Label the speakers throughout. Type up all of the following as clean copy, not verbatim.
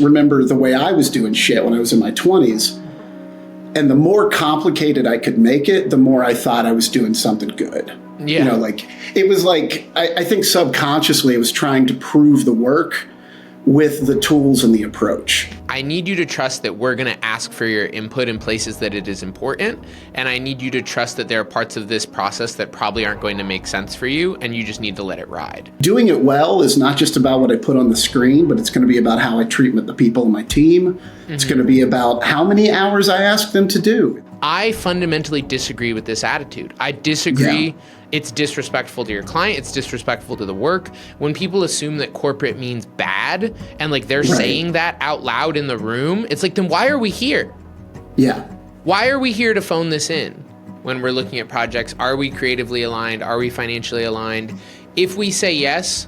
Speaker 1: Remember the way I was doing shit when I was in my 20s. And the more complicated I could make it, the more I thought I was doing something good.
Speaker 2: Yeah.
Speaker 1: You know, like, it was like, I think subconsciously it was trying to prove the work with the tools and the approach.
Speaker 2: I need you to trust that we're going to ask for your input in places that it is important. And I need you to trust that there are parts of this process that probably aren't going to make sense for you, and you just need to let it ride.
Speaker 1: Doing it well is not just about what I put on the screen, but it's going to be about how I treat the people in my team. Mm-hmm. It's going to be about how many hours I ask them to do.
Speaker 2: I fundamentally disagree with this attitude. I disagree.
Speaker 1: Yeah.
Speaker 2: It's disrespectful to your client. It's disrespectful to the work. When people assume that corporate means bad and like they're saying that out loud in the room, it's like, then why are we here?
Speaker 1: Yeah.
Speaker 2: Why are we here to phone this in when we're looking at projects? Are we creatively aligned? Are we financially aligned? If we say yes,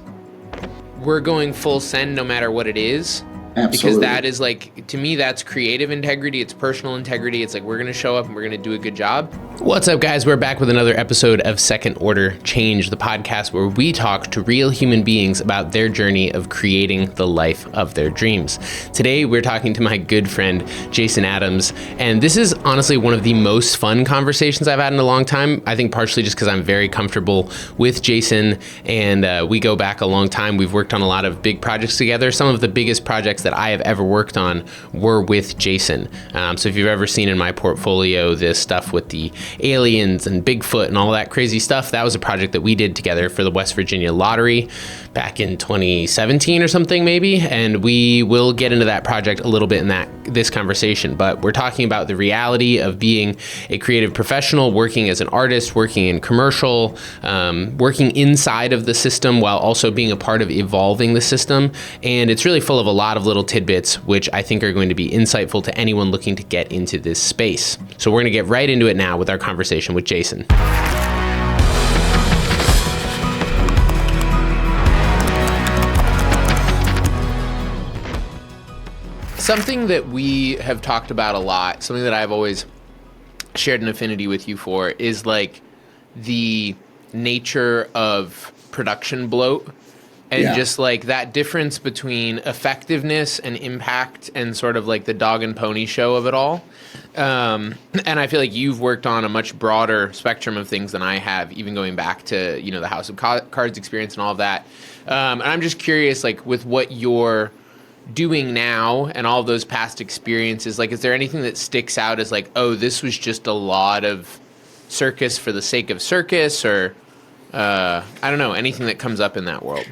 Speaker 2: we're going full send no matter what it is.
Speaker 1: Absolutely.
Speaker 2: Because that is like, to me, that's creative integrity. It's personal integrity. It's like, we're going to show up and we're going to do a good job. What's up, guys? We're back with another episode of Second Order Change, the podcast where we talk to real human beings about their journey of creating the life of their dreams. Today, we're talking to my good friend, Jason Adams. And this is honestly one of the most fun conversations I've had in a long time. I think partially just because I'm very comfortable with Jason and we go back a long time. We've worked on a lot of big projects together. Some of the biggest projects that I have ever worked on were with Jason. So if you've ever seen in my portfolio this stuff with the aliens and Bigfoot and all that crazy stuff, that was a project that we did together for the West Virginia Lottery back in 2017 or something maybe. And we will get into that project a little bit in this conversation. But we're talking about the reality of being a creative professional, working as an artist, working in commercial, working inside of the system while also being a part of evolving the system. And it's really full of a lot of little tidbits, which I think are going to be insightful to anyone looking to get into this space. So we're going to get right into it now with our conversation with Jason. Something that we have talked about a lot, something that I've always shared an affinity with you for, is like the nature of production bloat. And just like that difference between effectiveness and impact and sort of like the dog and pony show of it all. And I feel like you've worked on a much broader spectrum of things than I have, even going back to, you know, the House of Cards experience and all of that. And I'm just curious, like with what you're doing now and all of those past experiences, like, is there anything that sticks out as like, oh, this was just a lot of circus for the sake of circus, or I don't know, anything that comes up in that world?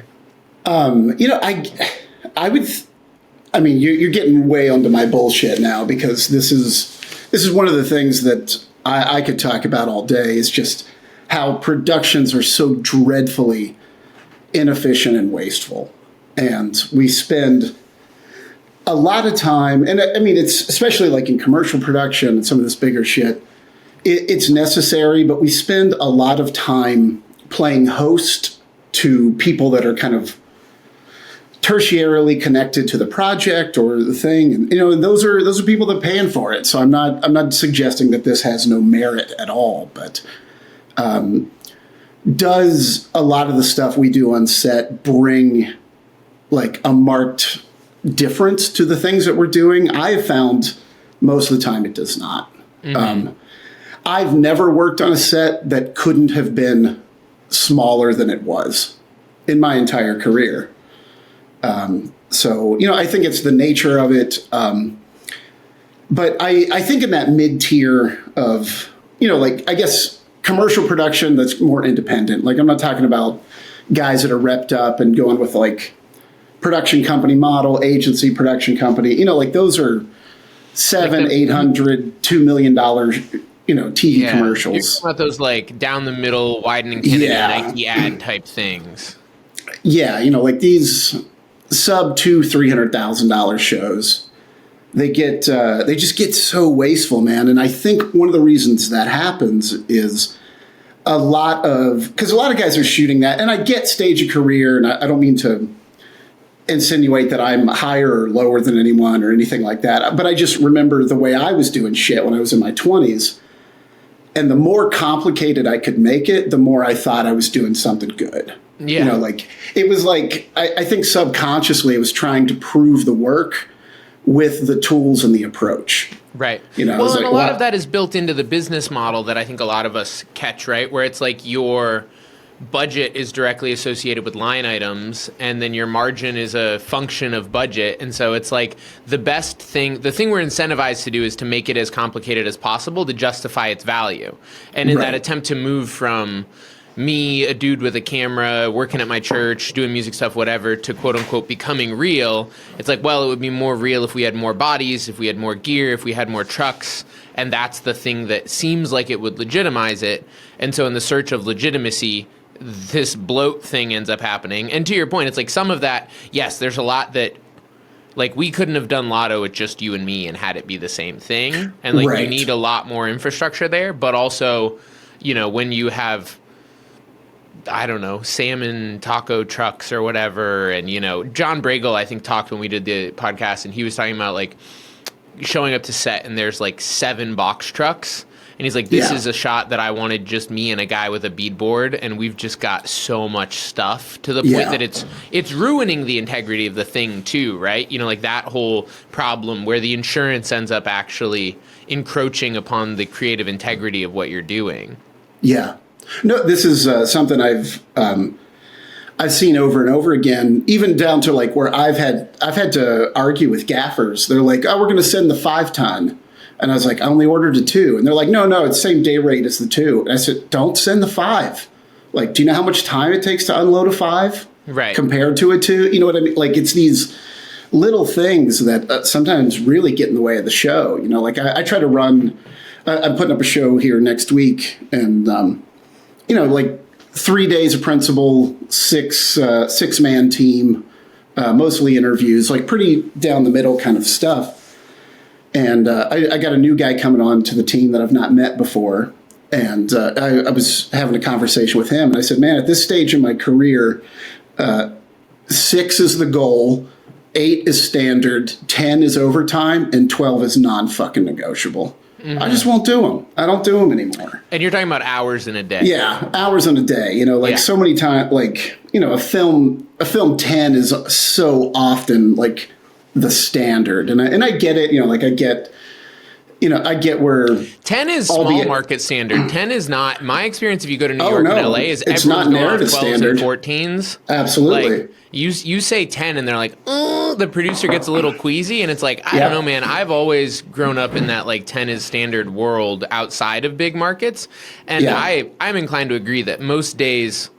Speaker 1: You know, you're getting way onto my bullshit now, because this is one of the things that I could talk about all day, is just how productions are so dreadfully inefficient and wasteful. And we spend a lot of time, and I mean, it's especially like in commercial production and some of this bigger shit, it's necessary, but we spend a lot of time playing host to people that are kind of tertiarily connected to the project or the thing, and you know, those are people that are paying for it. So I'm not suggesting that this has no merit at all, but does a lot of the stuff we do on set bring like a marked difference to the things that we're doing? I have found most of the time it does not. Mm-hmm. I've never worked on a set that couldn't have been smaller than it was in my entire career. So, you know, I think it's the nature of it. But I think in that mid-tier of, you know, like, I guess commercial production that's more independent. Like, I'm not talking about guys that are repped up and going with like production company model, agency production company. You know, like those are $700,000, $800,000, $2 million, you know, TV commercials.
Speaker 2: You're talking about those like down the middle, widening Kennedy Nike ad type things.
Speaker 1: Yeah, you know, like these sub $200,000-$300,000 shows, they just get so wasteful, man. And I think one of the reasons that happens is because a lot of guys are shooting that, and I get stage of career, and I don't mean to insinuate that I'm higher or lower than anyone or anything like that, but I just remember the way I was doing shit when I was in my 20s. And the more complicated I could make it, the more I thought I was doing something good. Yeah. You know, like, it was like, I think subconsciously it was trying to prove the work with the tools and the approach.
Speaker 2: Right.
Speaker 1: You know,
Speaker 2: well,
Speaker 1: it's
Speaker 2: and
Speaker 1: like,
Speaker 2: a lot
Speaker 1: wow.
Speaker 2: of that is built into the business model that I think a lot of us catch, right? Where it's like your budget is directly associated with line items, and then your margin is a function of budget. And so it's like the thing we're incentivized to do is to make it as complicated as possible to justify its value. And in that attempt to move from me, a dude with a camera, working at my church, doing music stuff, whatever, to quote unquote becoming real, it's like, well, it would be more real if we had more bodies, if we had more gear, if we had more trucks. And that's the thing that seems like it would legitimize it. And so in the search of legitimacy, this bloat thing ends up happening. And to your point, it's like some of that, yes, there's a lot that, like, we couldn't have done Lotto with just you and me and had it be the same thing. And like, you need a lot more infrastructure there. But also, you know, when you have, I don't know, salmon taco trucks or whatever. And, you know, John Bregel, I think, talked when we did the podcast, and he was talking about like showing up to set and there's like 7 box trucks. And he's like, this is a shot that I wanted just me and a guy with a beadboard, and we've just got so much stuff to the point that it's ruining the integrity of the thing too, right? You know, like that whole problem where the insurance ends up actually encroaching upon the creative integrity of what you're doing.
Speaker 1: Yeah. No, this is something I've seen over and over again, even down to like where I've had to argue with gaffers. They're like, oh, we're going to send the 5-ton. And I was like, I only ordered a 2. And they're like, no, it's same day rate as the 2. And I said, don't send the 5. Like, do you know how much time it takes to unload a 5?
Speaker 2: Right.
Speaker 1: Compared to a 2? You know what I mean? Like, it's these little things that sometimes really get in the way of the show. You know, like I try to run, I'm putting up a show here next week, and, you know, like 3 days of principal, 6-man team, mostly interviews, like pretty down the middle kind of stuff. And I got a new guy coming on to the team that I've not met before. And I was having a conversation with him. And I said, man, at this stage in my career, 6 is the goal, 8 is standard, 10 is overtime, and 12 is non-fucking negotiable. Mm-hmm. I just won't do them. I don't do them anymore.
Speaker 2: And you're talking about hours in a day.
Speaker 1: Yeah, hours in a day. You know, like so many times, like, you know, a film 10 is so often like the standard. And I get it, you know, like I get where
Speaker 2: 10 is small market standard. 10 is not, my experience if you go to New York and LA is
Speaker 1: it's
Speaker 2: everyone's
Speaker 1: not
Speaker 2: going on
Speaker 1: narrative
Speaker 2: 12s
Speaker 1: standard.
Speaker 2: and 14s.
Speaker 1: Absolutely.
Speaker 2: Like, you say 10 and they're like, oh, the producer gets a little queasy, and it's like, I don't know, man. I've always grown up in that like 10 is standard world outside of big markets. And I'm inclined to agree that most days,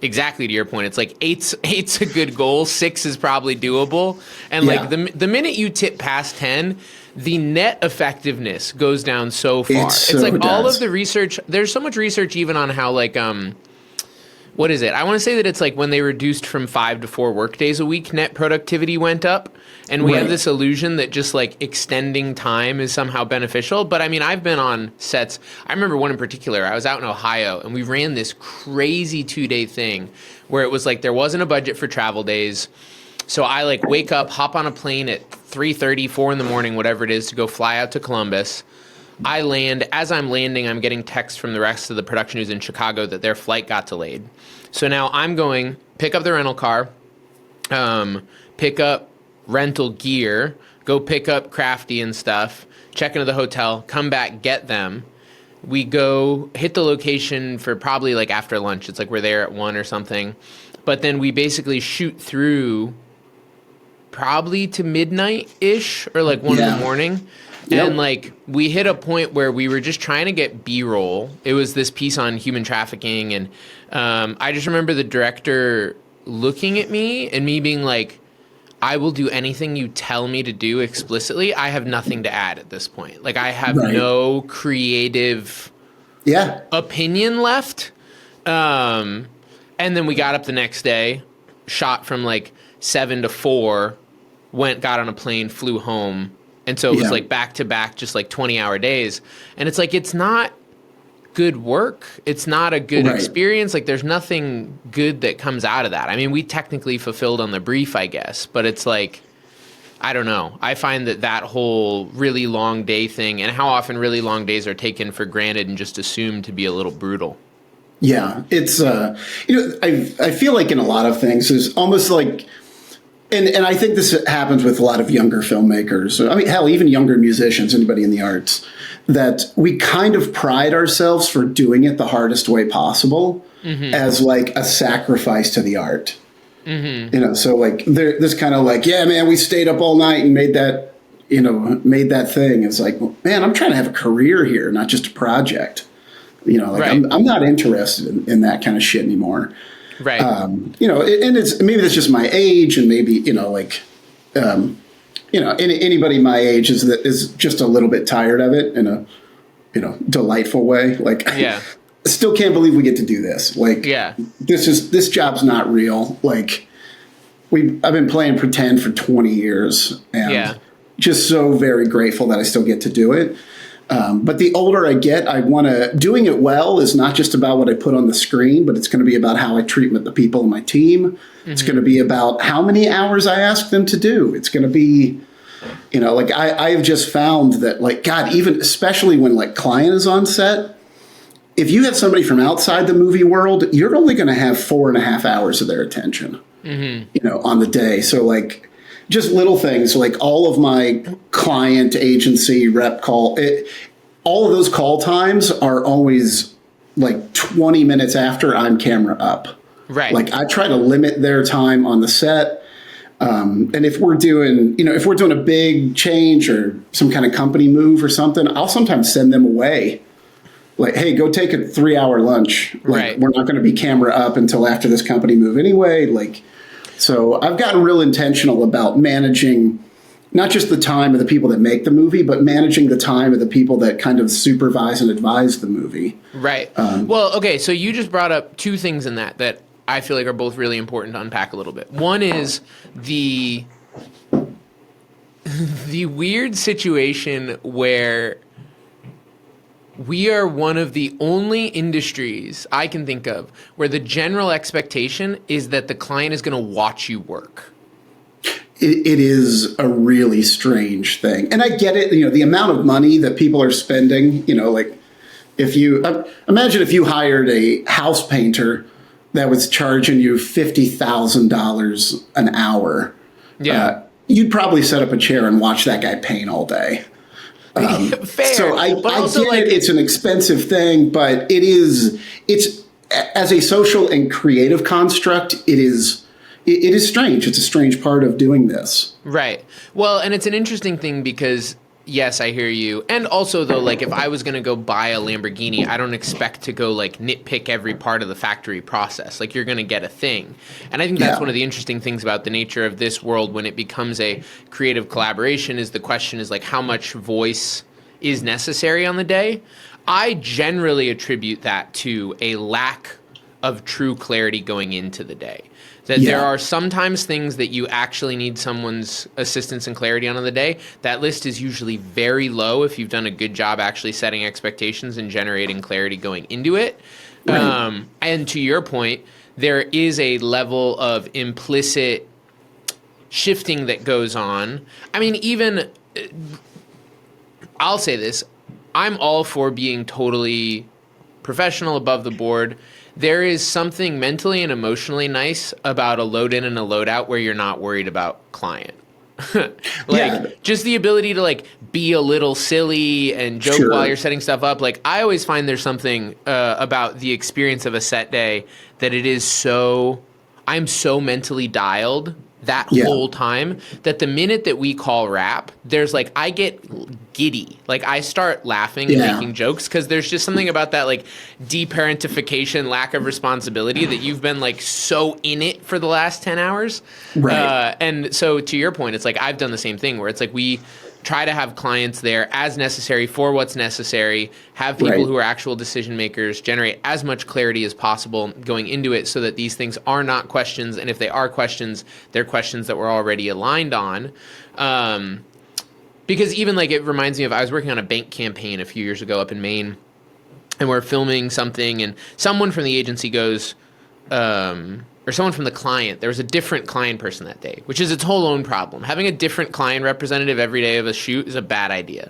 Speaker 2: exactly to your point, it's like eight's a good goal, 6 is probably doable. And like the minute you tip past 10, the net effectiveness goes down so far. It's like all of the research, there's so much research even on how like what is it? I want to say that it's like when they reduced from 5 to 4 work days a week, net productivity went up. And we have this illusion that just like extending time is somehow beneficial. But I mean, I've been on sets. I remember one in particular. I was out in Ohio and we ran this crazy 2-day thing where it was like there wasn't a budget for travel days. So I like wake up, hop on a plane at 3:30, 4 in the morning, whatever it is, to go fly out to Columbus. I land. As I'm landing, I'm getting texts from the rest of the production who's in Chicago that their flight got delayed. So now I'm going pick up the rental car, pick up rental gear, go pick up Crafty and stuff, check into the hotel, come back, get them. We go hit the location for probably like after lunch. It's like we're there at 1 or something. But then we basically shoot through probably to midnight-ish or like 1 in the morning. And like we hit a point where we were just trying to get B-roll. It was this piece on human trafficking. And I just remember the director looking at me and me being like, I will do anything you tell me to do explicitly. I have nothing to add at this point. Like I have no creative opinion left. And then we got up the next day, shot from like 7 to 4, got on a plane, flew home. And so it was like back to back, just like 20-hour days. And it's like, it's not good work. It's not a good experience. Like there's nothing good that comes out of that. I mean, we technically fulfilled on the brief, I guess, but it's like, I don't know. I find that whole really long day thing and how often really long days are taken for granted and just assumed to be a little brutal. Yeah.
Speaker 1: It's, you know, I feel like in a lot of things, there's almost like, And I think this happens with a lot of younger filmmakers. I mean, hell, even younger musicians, anybody in the arts, that we kind of pride ourselves for doing it the hardest way possible as like a sacrifice to the art. You know, so like this kind of like, yeah, man, we stayed up all night and made that, you know, made that thing. It's like, well, man, I'm trying to have a career here, not just a project. You know, like I'm not interested in that kind of shit anymore.
Speaker 2: Right.
Speaker 1: You know, and it's maybe that's just my age, and maybe, you know, like, you know, anybody my age is just a little bit tired of it in a, you know, delightful way. Like,
Speaker 2: yeah.
Speaker 1: I still can't believe we get to do this. Like,
Speaker 2: Yeah.
Speaker 1: This job's not real. Like, I've been playing pretend for 20 years, and just so very grateful that I still get to do it. But the older I get, doing it well is not just about what I put on the screen, but it's going to be about how I treat the people in my team. It's going to be about how many hours I ask them to do. It's going to be, you know, like I've just found that, like, God, even especially when like client is on set, if you have somebody from outside the movie world, you're only going to have 4.5 hours of their attention, you know, on the day. So like, just little things like all of my client agency rep all of those call times are always like 20 minutes after I'm camera up.
Speaker 2: Right.
Speaker 1: Like I try to limit their time on the set. And if we're doing a big change or some kind of company move or something, I'll sometimes send them away. Like, hey, go take a 3-hour lunch. Like, we're not going to be camera up until after this company move anyway. Like, so I've gotten real intentional about managing not just the time of the people that make the movie, but managing the time of the people that kind of supervise and advise the movie. Right.
Speaker 2: Well, okay, so you just brought up two things in that I feel like are both really important to unpack a little bit. One is the weird situation where we are one of the only industries I can think of where the general expectation is that the client is going to watch you work.
Speaker 1: It is a really strange thing. And I get it, you know, the amount of money that people are spending, you know, like imagine if you hired a house painter that was charging you $50,000 an hour. Yeah. You'd probably set up a chair and watch that guy paint all day.
Speaker 2: Fair.
Speaker 1: So I
Speaker 2: but
Speaker 1: get it. It's an expensive thing, but it's as a social and creative construct, it is strange. It's a strange part of doing this.
Speaker 2: Right. Well, and it's an interesting thing because, yes, I hear you. And also, though, like if I was going to go buy a Lamborghini, I don't expect to go like nitpick every part of the factory process. Like you're going to get a thing. And I think that's one of the interesting things about the nature of this world when it becomes a creative collaboration is the question is like how much voice is necessary on the day. I generally attribute that to a lack of true clarity going into the day. That there are sometimes things that you actually need someone's assistance and clarity on the day. That list is usually very low if you've done a good job actually setting expectations and generating clarity going into it. Right. And to your point, there is a level of implicit shifting that goes on. I mean, even, I'll say this, I'm all for being totally professional, above the board. There is something mentally and emotionally nice about a load in and a load out where you're not worried about client. Just the ability to like be a little silly and joke while you're setting stuff up. Like I always find there's something about the experience of a set day that I'm so mentally dialed that whole time that the minute that we call wrap, there's like, I get giddy. Like I start laughing and making jokes because there's just something about that like deparentification, lack of responsibility that you've been like so in it for the last 10 hours. Right. And so to your point, it's like, I've done the same thing where it's like, we try to have clients there as necessary for what's necessary, have people who are actual decision makers, generate as much clarity as possible going into it so that these things are not questions. And if they are questions, they're questions that we're already aligned on. Because even like it reminds me of, I was working on a bank campaign a few years ago up in Maine and we're filming something and someone from the agency goes, or someone from the client, there was a different client person that day, which is its whole own problem. Having a different client representative every day of a shoot is a bad idea.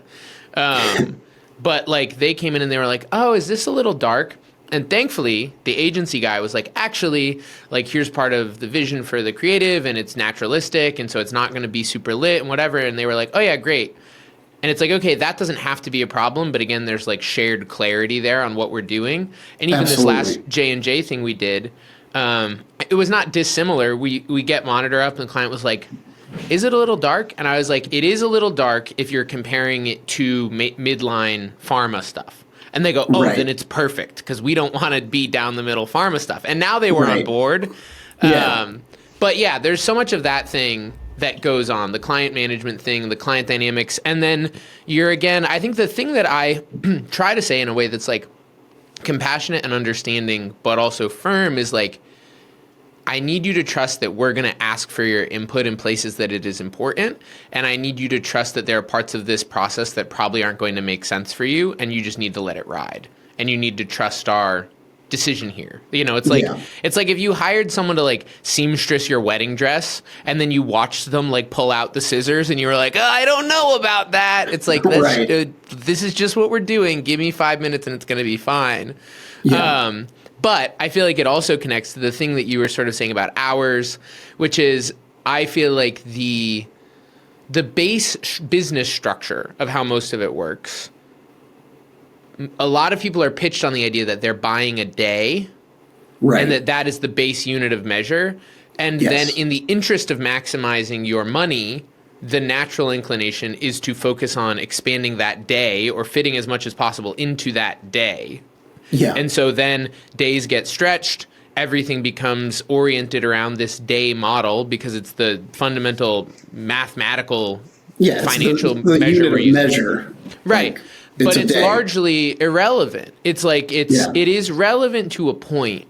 Speaker 2: But like they came in and they were like, oh, is this a little dark? And thankfully, the agency guy was like, actually, like, here's part of the vision for the creative, and it's naturalistic, and so it's not going to be super lit and whatever. And they were like, oh yeah, great. And it's like, okay, that doesn't have to be a problem, but again, there's like shared clarity there on what we're doing. And even
Speaker 1: Absolutely.
Speaker 2: this last J&J thing we did, it was not dissimilar. We get monitor up, and the client was like, is it a little dark? And I was like, it is a little dark if you're comparing it to midline pharma stuff. And they go, oh,
Speaker 1: Right.
Speaker 2: then it's perfect, because we don't want to be down the middle pharma stuff. And now they were on
Speaker 1: Right.
Speaker 2: board.
Speaker 1: Yeah.
Speaker 2: But yeah, there's so much of that thing that goes on, the client management thing, the client dynamics. And then I think the thing that I try to say in a way that's like compassionate and understanding, but also firm, is like, I need you to trust that we're going to ask for your input in places that it is important. And I need you to trust that there are parts of this process that probably aren't going to make sense for you. And you just need to let it ride. And you need to trust our decision here. It's like, It's like if you hired someone to like seamstress your wedding dress, and then you watched them like pull out the scissors, and you were like, oh, I don't know about that. It's like, this is just what we're doing. Give me 5 minutes and it's going to be fine.
Speaker 1: Yeah.
Speaker 2: But I feel like it also connects to the thing that you were sort of saying about hours, which is, I feel like the base business structure of how most of it works, a lot of people are pitched on the idea that they're buying a day,
Speaker 1: Right.
Speaker 2: and that is the base unit of measure. And then in the interest of maximizing your money, the natural inclination is to focus on expanding that day or fitting as much as possible into that day.
Speaker 1: Yeah.
Speaker 2: And so then days get stretched. Everything becomes oriented around this day model because it's the fundamental mathematical financial
Speaker 1: the
Speaker 2: measure
Speaker 1: unit
Speaker 2: we're
Speaker 1: of
Speaker 2: using.
Speaker 1: measure.
Speaker 2: Right.
Speaker 1: Like,
Speaker 2: But it's
Speaker 1: a day.
Speaker 2: largely irrelevant. It's like it is relevant to a point,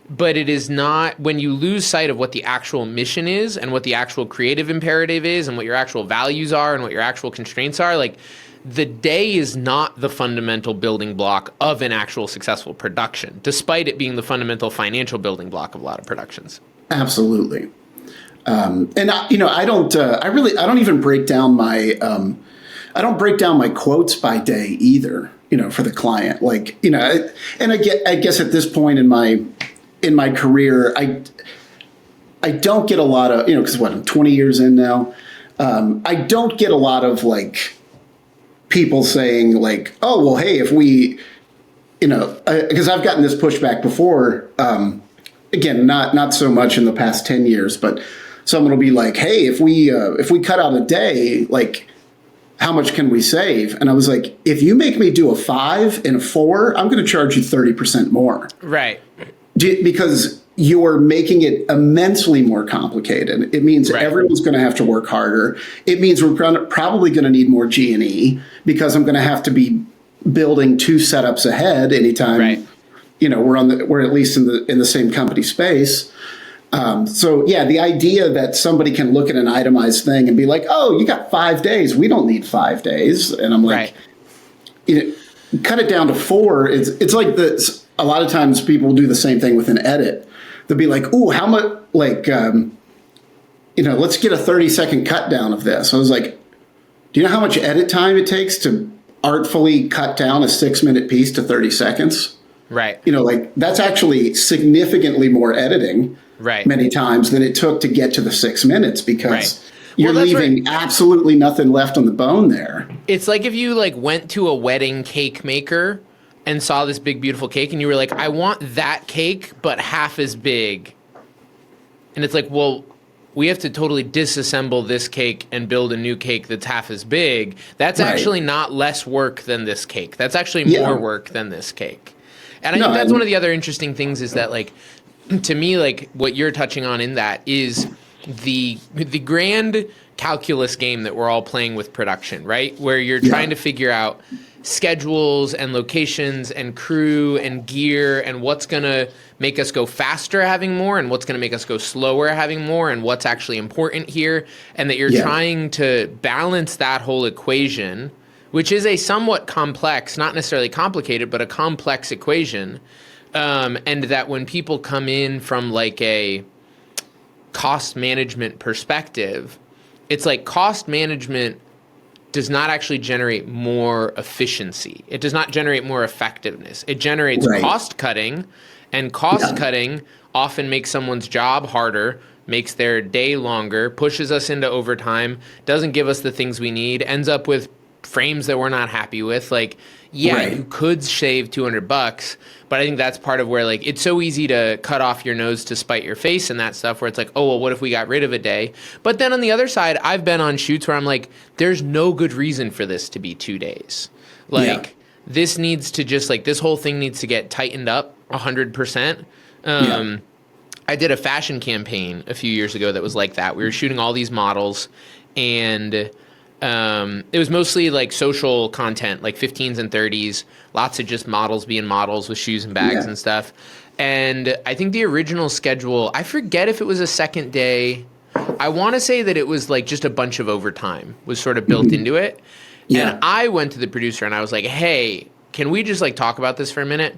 Speaker 2: but it is not, when you lose sight of what the actual mission is and what the actual creative imperative is and what your actual values are and what your actual constraints are, like, the day is not the fundamental building block of an actual successful production, despite it being the fundamental financial building block of a lot of productions.
Speaker 1: Absolutely. And I don't even break down my quotes by day either, for the client. Like, I guess at this point in my career, I don't get a lot of, because I'm 20 years in now. I don't get a lot of like people saying like, oh, well, hey, if we, because I've gotten this pushback before, again, not so much in the past 10 years, but someone will be like, hey, if we cut out a day, like, how much can we save? And I was like, if you make me do a 5 and a 4, I'm going to charge you 30% more.
Speaker 2: Right.
Speaker 1: Because you're making it immensely more complicated. It means everyone's going to have to work harder. It means we're probably going to need more G&E because I'm going to have to be building 2 setups ahead anytime, we're at least in the same company space. So yeah, the idea that somebody can look at an itemized thing and be like, oh, you got 5 days. We don't need 5 days. And I'm like, cut it down to 4. It's like a lot of times people do the same thing with an edit. They'll be like, ooh, how much, like, let's get a 30-second cut down of this. I was like, do you know how much edit time it takes to artfully cut down a 6-minute piece to 30 seconds?
Speaker 2: Right.
Speaker 1: Like, that's actually significantly more editing many times than it took to get to the 6 minutes because you're leaving absolutely nothing left on the bone there.
Speaker 2: It's like if you like went to a wedding cake maker and saw this big, beautiful cake and you were like, I want that cake, but half as big. And it's like, well, we have to totally disassemble this cake and build a new cake that's half as big. That's actually not less work than this cake. That's actually more work than this cake. And I think that's one of the other interesting things is that, like, to me, like, what you're touching on in that is the grand calculus game that we're all playing with production, right? Where you're trying to figure out schedules and locations and crew and gear and what's going to make us go faster having more and what's going to make us go slower having more and what's actually important here. And that you're trying to balance that whole equation, which is a somewhat complex, not necessarily complicated, but a complex equation. And that when people come in from like a cost management perspective, it's like cost management does not actually generate more efficiency. It does not generate more effectiveness. It generates cost cutting, and cost cutting often makes someone's job harder, makes their day longer, pushes us into overtime, doesn't give us the things we need, ends up with frames that we're not happy with. Like, you could save $200, but I think that's part of where, like, it's so easy to cut off your nose to spite your face and that stuff, where it's like, oh, well, what if we got rid of a day? But then on the other side, I've been on shoots where I'm like, there's no good reason for this to be 2 days. Like, this needs to just, like, this whole thing needs to get tightened up 100%. I did a fashion campaign a few years ago that was like that. We were shooting all these models, and it was mostly like social content, like 15s and 30s, lots of just models being models with shoes and bags and stuff. And I think the original schedule, I forget if it was a second day. I want to say that it was like just a bunch of overtime was sort of built into it. And I went to the producer and I was like, hey, can we just like talk about this for a minute?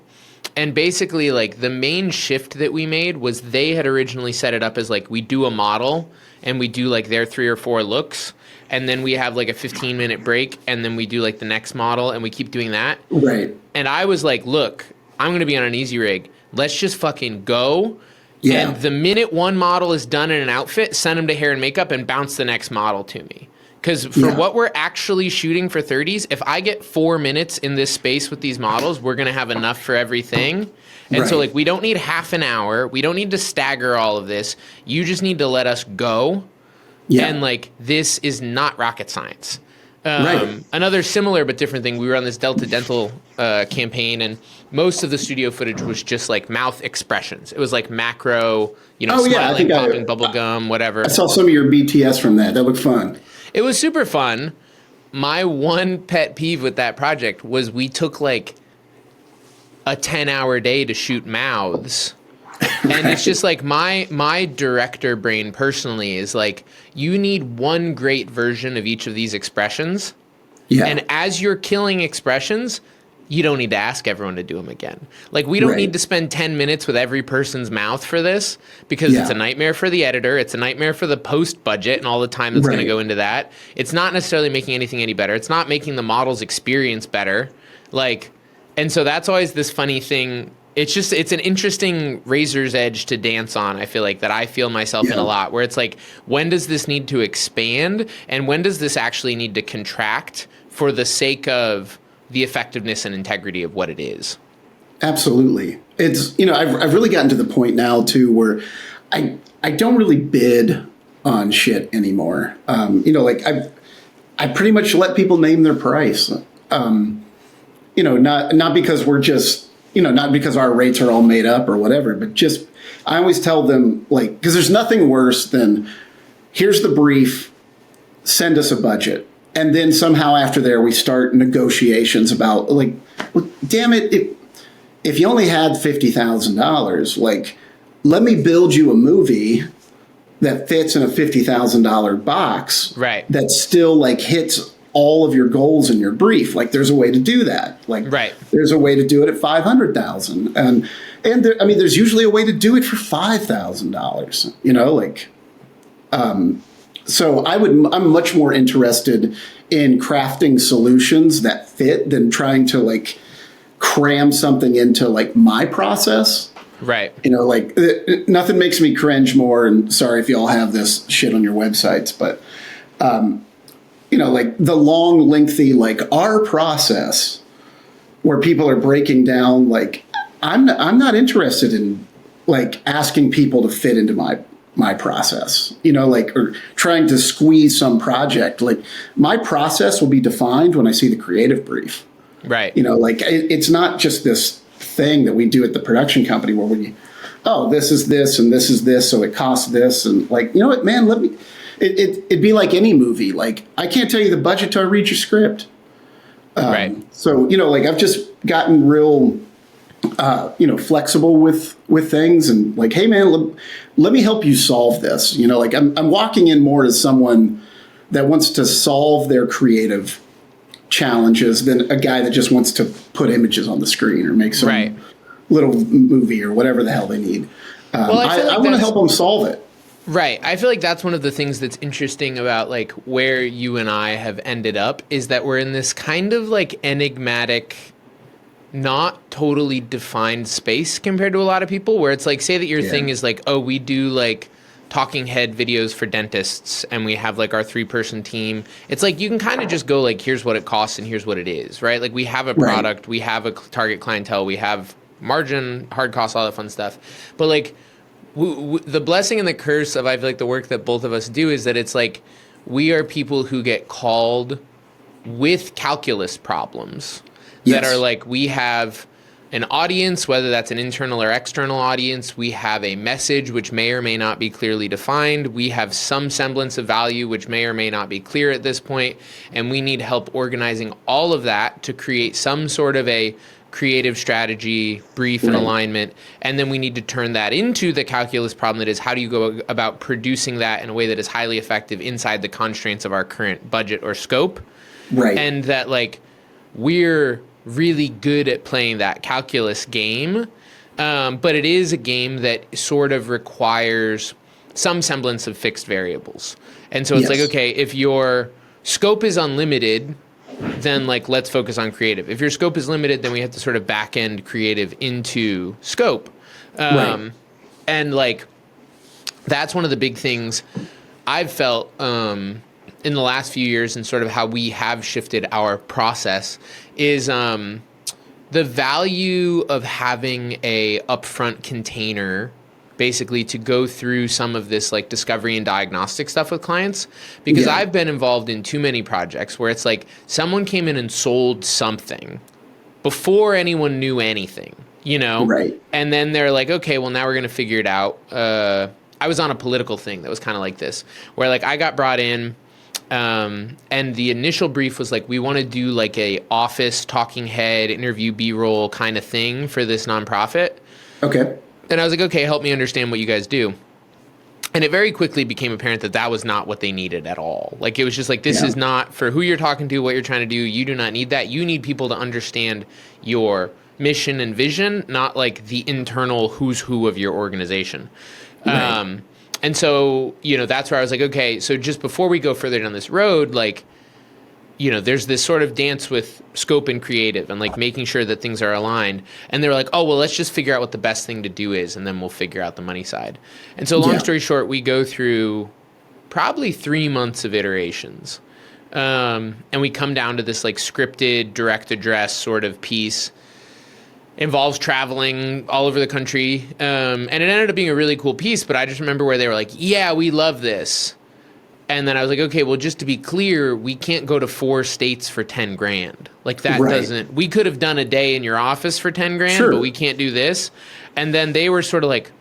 Speaker 2: And basically, like, the main shift that we made was they had originally set it up as, like, we do a model and we do, like, their 3 or 4 looks, and then we have, like, a 15-minute break, and then we do, like, the next model, and we keep doing that.
Speaker 1: Right.
Speaker 2: And I was like, look, I'm going to be on an easy rig. Let's just fucking go. Yeah. And the minute one model is done in an outfit, send them to hair and makeup and bounce the next model to me. Because for what we're actually shooting for 30s, if I get 4 minutes in this space with these models, we're going to have enough for everything. And so, like, we don't need half an hour. We don't need to stagger all of this. You just need to let us go. Yeah. And, like, this is not rocket science. Another similar but different thing, we were on this Delta Dental campaign, and most of the studio footage was just, like, mouth expressions. It was, like, macro, you know, smiling, popping bubble gum, whatever.
Speaker 1: I saw some of your BTS from that. That looked fun.
Speaker 2: It was super fun. My one pet peeve with that project was we took like a 10-hour day to shoot mouths. And it's just like my director brain personally is like, you need one great version of each of these expressions. Yeah. And as you're killing expressions, you don't need to ask everyone to do them again. Like, we don't need to spend 10 minutes with every person's mouth for this, because it's a nightmare for the editor. It's a nightmare for the post budget and all the time that's going to go into that. It's not necessarily making anything any better. It's not making the model's experience better. Like, and so that's always this funny thing. It's just, it's an interesting razor's edge to dance on, I feel like, that I feel myself in a lot, where it's like, when does this need to expand? And when does this actually need to contract for the sake of the effectiveness and integrity of what it is? Absolutely.
Speaker 1: It's, you know, I've really gotten to the point now too where I don't really bid on shit anymore. You know, like I pretty much let people name their price. You know, not because we're just, you know, not because our rates are all made up or whatever, but just, I always tell them, like, because there's nothing worse than, here's the brief, send us a budget. And then somehow after there, we start negotiations about, like, well, damn it, if you only had $50,000, like, let me build you a movie that fits in a $50,000 box, that still, like, hits all of your goals in your brief. Like, there's a way to do that. Like, there's a way to do it at $500,000, and there, I mean, there's usually a way to do it for $5,000. You know, like. So I'm much more interested in crafting solutions that fit than trying to, like, cram something into, like, my process.
Speaker 2: Right.
Speaker 1: You know, like, nothing makes me cringe more, and sorry if you all have this shit on your websites, but, you know, like, the long, lengthy, like, our process where people are breaking down, like, I'm not interested in, like, asking people to fit into my process, you know, like, or trying to squeeze some project. Like, my process will be defined when I see the creative brief. Right. You know, like, it's not just this thing that we do at the production company where we, oh, this is this and this is this, so it costs this. And, like, you know what, man, it'd be like any movie. Like, I can't tell you the budget till I read your script. So, you know, like, I've just gotten real, you know, flexible with things, and, like, hey, man, let me help you solve this. You know, like, I'm walking in more as someone that wants to solve their creative challenges than a guy that just wants to put images on the screen or make some little movie or whatever the hell they need. I want to help them solve it.
Speaker 2: Right. I feel like that's one of the things that's interesting about like where you and I have ended up is that we're in this kind of like enigmatic, not totally defined space compared to a lot of people where it's like, say that your thing is like, oh, we do like talking head videos for dentists and we have like our 3-person team. It's like you can kind of just go like, here's what it costs and here's what it is, right? Like we have a product, we have a target clientele, we have margin, hard costs, all that fun stuff. But like the blessing and the curse of I feel like the work that both of us do is that it's like we are people who get called with calculus problems that are like we have an audience, whether that's an internal or external audience. We have a message which may or may not be clearly defined. We have some semblance of value which may or may not be clear at this point, and we need help organizing all of that to create some sort of a creative strategy, brief, and alignment. And then we need to turn that into the calculus problem that is how do you go about producing that in a way that is highly effective inside the constraints of our current budget or scope. Right. And that like we're really good at playing that calculus game, but it is a game that sort of requires some semblance of fixed variables. And so it's like, okay, if your scope is unlimited, then like let's focus on creative. If your scope is limited, then we have to sort of back end creative into scope. And like that's one of the big things I've felt in the last few years and sort of how we have shifted our process is the value of having a upfront container basically to go through some of this like discovery and diagnostic stuff with clients, because I've been involved in too many projects where it's like someone came in and sold something before anyone knew anything, you know? Right. And then they're like, okay, well now we're going to figure it out. I was on a political thing that was kind of like this, where like I got brought in, and the initial brief was like, we want to do like a office talking head interview B-roll kind of thing for this nonprofit. Okay. And I was like, okay, help me understand what you guys do. And it very quickly became apparent that that was not what they needed at all. Like, it was just like, this is not for who you're talking to, what you're trying to do. You do not need that. You need people to understand your mission and vision, not like the internal who's who of your organization. Right. And so, you know, that's where I was like, okay, so just before we go further down this road, like, you know, there's this sort of dance with scope and creative and like making sure that things are aligned. And they're like, oh, well, let's just figure out what the best thing to do is, and then we'll figure out the money side. And so long story short, we go through probably 3 months of iterations. And we come down to this like scripted direct address sort of piece. Involves traveling all over the country. And it ended up being a really cool piece, but I just remember where they were like, yeah, we love this. And then I was like, okay, well, just to be clear, we can't go to 4 states for 10 grand. Like that doesn't, we could have done a day in your office for 10 grand, but we can't do this. And then they were sort of like,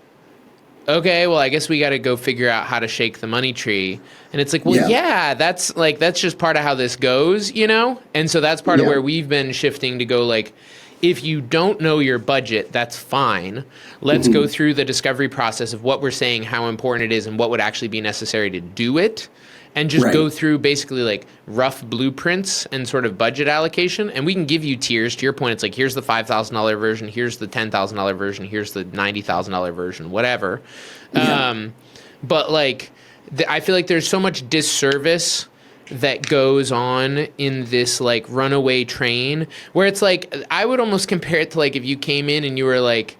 Speaker 2: okay, well, I guess we got to go figure out how to shake the money tree. And it's like, well, that's like, that's just part of how this goes, you know? And so that's part of where we've been shifting to go like, if you don't know your budget, that's fine. Let's go through the discovery process of what we're saying, how important it is, and what would actually be necessary to do it. And just go through basically like rough blueprints and sort of budget allocation. And we can give you tiers. To your point, it's like, here's the $5,000 version, here's the $10,000 version, here's the $90,000 version, whatever. But like, I feel like there's so much disservice that goes on in this like runaway train where it's like, I would almost compare it to like if you came in and you were like,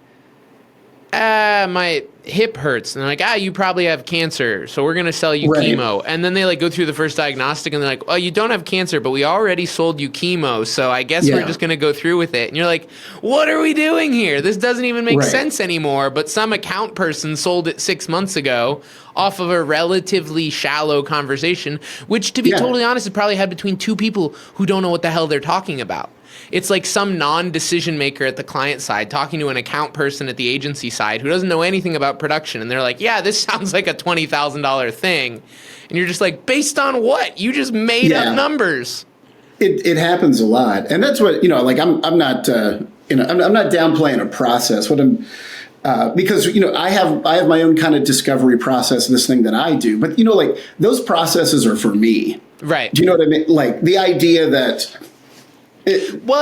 Speaker 2: my hip hurts. And they're like, you probably have cancer, so we're going to sell you chemo. And then they like go through the first diagnostic and they're like, oh, you don't have cancer, but we already sold you chemo, so I guess we're just going to go through with it. And you're like, what are we doing here? This doesn't even make sense anymore. But some account person sold it 6 months ago off of a relatively shallow conversation, which, to be totally honest, is probably had between 2 people who don't know what the hell they're talking about. It's like some non-decision maker at the client side talking to an account person at the agency side who doesn't know anything about production. And they're like, yeah, this sounds like a $20,000 thing. And you're just like, based on what? You just made up numbers.
Speaker 1: It happens a lot. And that's what, you know, like I'm not downplaying a process. What I'm, because, you know, I have my own kind of discovery process, this thing that I do. But, you know, like those processes are for me. Right. Do you know what I mean? Like the idea that... I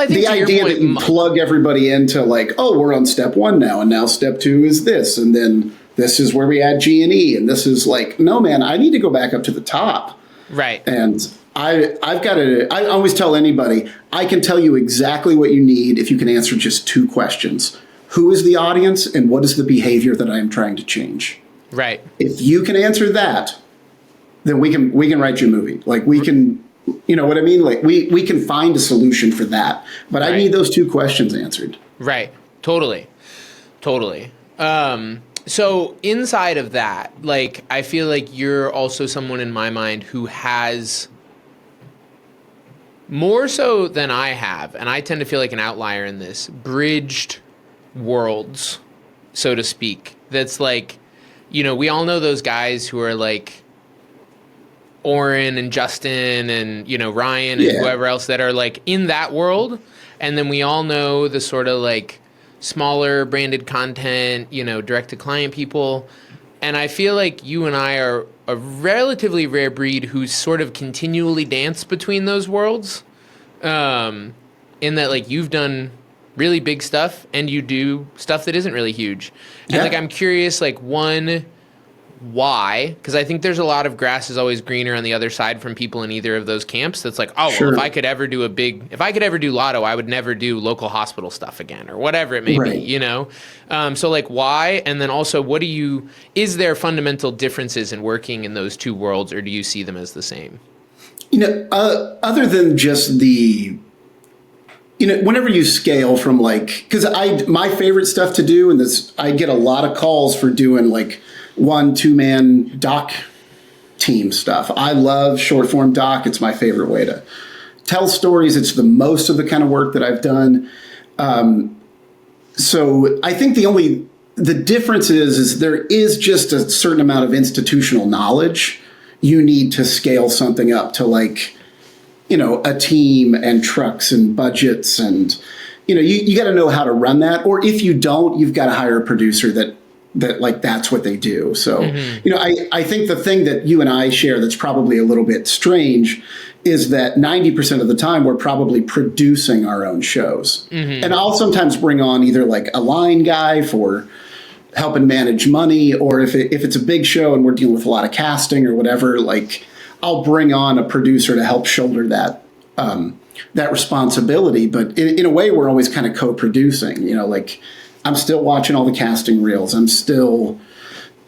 Speaker 1: think the idea that you plug everybody into like, oh, we're on step 1 now, and now step 2 is this, and then this is where we add G&E, and this is like, no, man, I need to go back up to the top.
Speaker 2: Right.
Speaker 1: And I always tell anybody, I can tell you exactly what you need if you can answer just 2 questions. Who is the audience, and what is the behavior that I am trying to change?
Speaker 2: Right.
Speaker 1: If you can answer that, then we can write you a movie. Like, we can, you know what I mean? Like, we can find a solution for that. But I need those 2 questions answered.
Speaker 2: Right. Totally. So inside of that, like, I feel like you're also someone in my mind who has, more so than I have, and I tend to feel like an outlier in this, bridged worlds, so to speak. That's like, you know, we all know those guys who are like Oren and Justin and, you know, Ryan and whoever else that are like in that world. And then we all know the sort of like smaller branded content, you know, direct to client people. And I feel like you and I are a relatively rare breed who sort of continually dance between those worlds. In that, like, you've done really big stuff and you do stuff that isn't really huge. And like, I'm curious, like, one, why? Because I think there's a lot of grass is always greener on the other side from people in either of those camps. That's like, oh, well, if I could ever do Lotto, I would never do local hospital stuff again, or whatever it may be, you know? So like, why? And then also, is there fundamental differences in working in those 2 worlds, or do you see them as the same?
Speaker 1: You know, other than just the, you know, whenever you scale from like, because my favorite stuff to do, and this, I get a lot of calls for doing like 1-2 man doc team stuff. I love short form doc. It's my favorite way to tell stories. It's the most of the kind of work that I've done. So I think the difference is there is just a certain amount of institutional knowledge you need to scale something up to, like, you know, a team and trucks and budgets, and, you know, you got to know how to run that. Or if you don't, you've got to hire a producer that like, that's what they do. So, you know, I think the thing that you and I share that's probably a little bit strange is that 90% of the time we're probably producing our own shows. And I'll sometimes bring on either like a line guy for helping manage money, or if it's a big show and we're dealing with a lot of casting or whatever, like, I'll bring on a producer to help shoulder that responsibility. But in a way, we're always kind of co-producing, you know, like, I'm still watching all the casting reels. I'm still,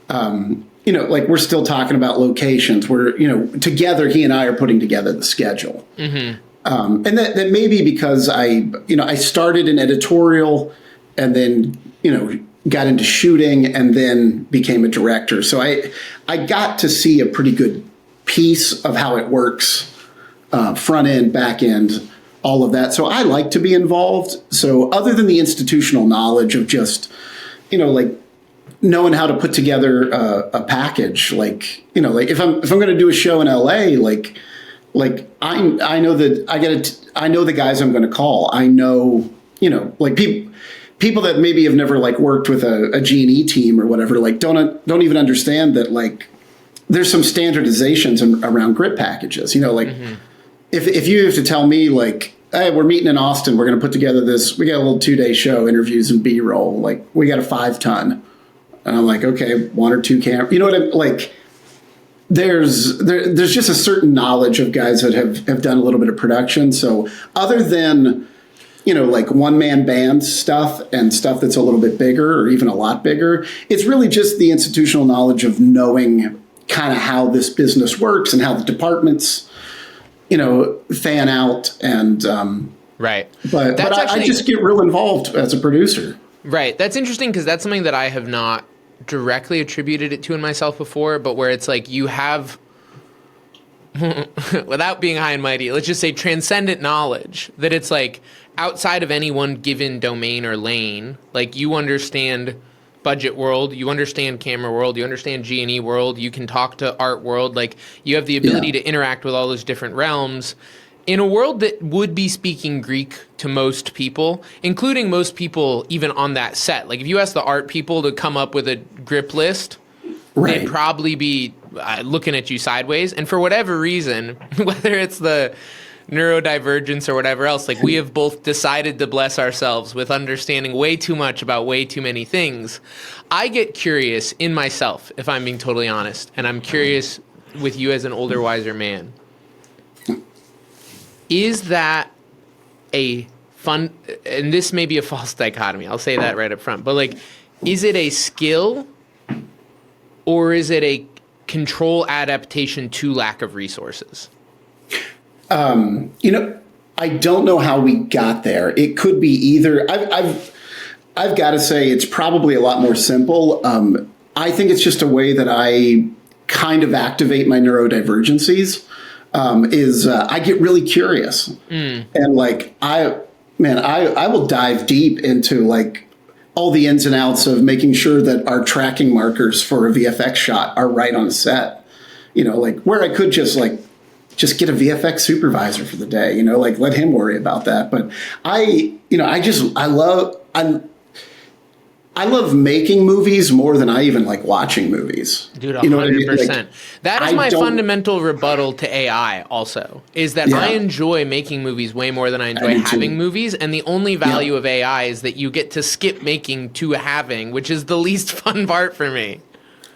Speaker 1: you know, like, we're still talking about locations. We're, you know, together, he and I are putting together the schedule. And that may be because I started in editorial and then, you know, got into shooting and then became a director. So I got to see a pretty good piece of how it works, front end, back end, all of that. So I like to be involved. So other than the institutional knowledge of just, you know, like, knowing how to put together a package, like, you know, like, if I'm going to do a show in LA, like I know that I know the guys I'm going to call. I know, you know, like, people that maybe have never like worked with a G&E team or whatever, like, don't even understand that, like, there's some standardizations around grip packages, you know, like, if you have to tell me, like, hey, we're meeting in Austin, we're going to put together this, we got a little 2-day show, interviews and B-roll, like, we got a 5-ton. And I'm like, okay, 1 or 2 camera, you know what I'm like, there's just a certain knowledge of guys that have done a little bit of production. So other than, you know, like, one-man band stuff and stuff that's a little bit bigger or even a lot bigger, it's really just the institutional knowledge of knowing kind of how this business works and how the departments, you know, fan out. And
Speaker 2: right.
Speaker 1: But I just get real involved as a producer.
Speaker 2: Right. That's interesting, because that's something that I have not directly attributed it to in myself before, but where it's like, you have, without being high and mighty, let's just say transcendent knowledge, that it's like, outside of any one given domain or lane, like, you understand budget world, you understand camera world, you understand G&E world, you can talk to art world, like, you have the ability to interact with all those different realms in a world that would be speaking Greek to most people, including most people even on that set. Like, if you ask the art people to come up with a grip list, they'd probably be looking at you sideways. And for whatever reason, whether it's the neurodivergence or whatever else. Like, we have both decided to bless ourselves with understanding way too much about way too many things. I get curious in myself, if I'm being totally honest, and I'm curious with you as an older, wiser man. Is that a fun, and this may be a false dichotomy, I'll say that right up front, but like, is it a skill or is it a control adaptation to lack of resources?
Speaker 1: I don't know how we got there. It could be either. I've got to say it's probably a lot more simple. I think it's just a way that I kind of activate my neurodivergencies. I get really curious, and like I will dive deep into like all the ins and outs of making sure that our tracking markers for a VFX shot are right on set. Like where I could just get a VFX supervisor for the day, like let him worry about that. But I love making movies more than I even like watching movies.
Speaker 2: Dude, 100%. I mean? Like, that is my fundamental rebuttal to AI also, is that I enjoy making movies way more than I enjoy having movies. And the only value of AI is that you get to skip making to having, which is the least fun part for me.